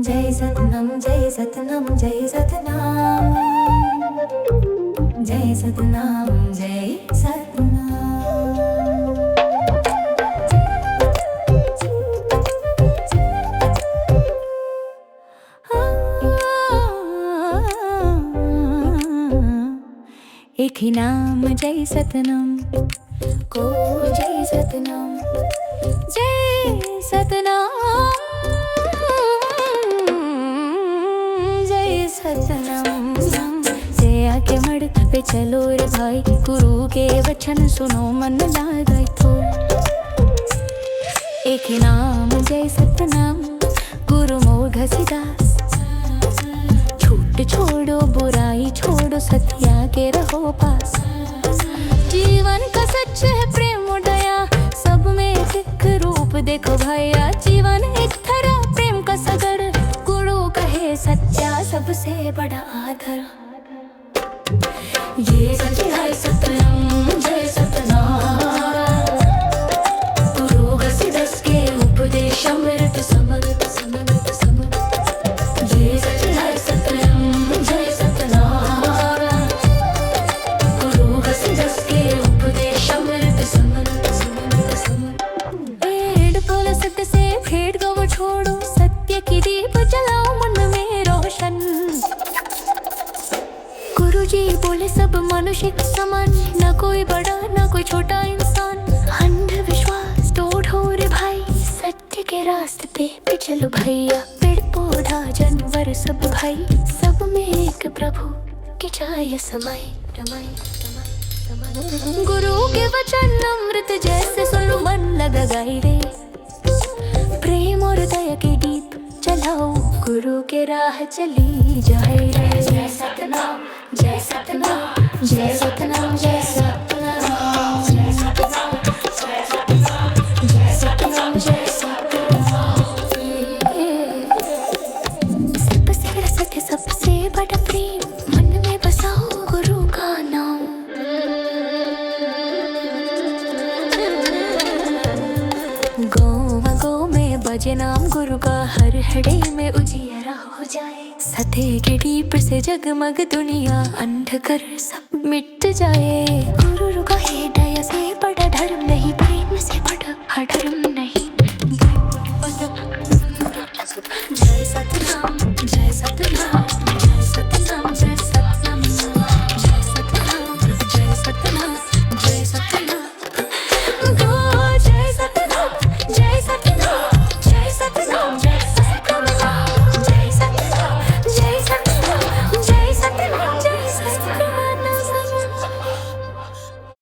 जय सतनाम जय सतनाम जय सतनाम जय सतनाम जय सतनाम। एक ही नाम जय सतनाम को जय सतनाम जय सतनाम जय सतनाम। से आके मड़ पे चलो रे भाई, गुरु के वचन सुनो मन लागे तो। एक ही नाम जय सतनाम गुरु मोर घसीदास। छूट छोड़ो बुराई छोड़ो सत्या के रहो पास। जीवन का सच है प्रेम और दया, सब में एक रूप देखो भैया। जीवन एक तरह प्रेम का सागर, गुरु कहे सच्चा सबसे बड़ा आदर। ये सच है सतनाम जय सतनाम गुरु घसीदास के उपदेश अमृत समृत समृत समृत। ये सच है सतनाम जय सतनाम गुरु घसीदास के उपदेश अमृत समृत समृत समृत। पेड़ फूल सत्य से भेंट गो छोड़ो, सत्य की दीप जलाओ मन में रोशन। गुरुजी बोले सब मनुष्य समान, न कोई बड़ा न कोई छोटा इंसान। अंधविश्वास तोड़ो रे भाई, सत्य के रास्ते पे चलो भैया। पेड़ पौधा जानवर सब भाई, सब में एक प्रभु की छाया समाई रमाई रमाई। गुरु के वचन अमृत जैसे सुनो मन लगा गाई रे। प्रेम और दया के दीप जलाओ, गुरु के राह चली जाए रे। जय सतनाम जय सतनाम जय सतनाम जय सतनाम जय सतनाम जय सतनाम जय सतनाम जय सतनाम। सबसे सत्य सबसे बड़ा प्रेम, मन में बसाओ गुरु का नाम। गौ में बजे नाम गुरु का, हर हड़े में उजियारा हो जाए। सत्य के दीप से जगमग दुनिया, अंधकार सब मिट जाए। गुरु का है दया से बड़ा धर्म नहीं, प्रेम से बड़ा अधर्म नहीं। जय सतनाम जय सतनाम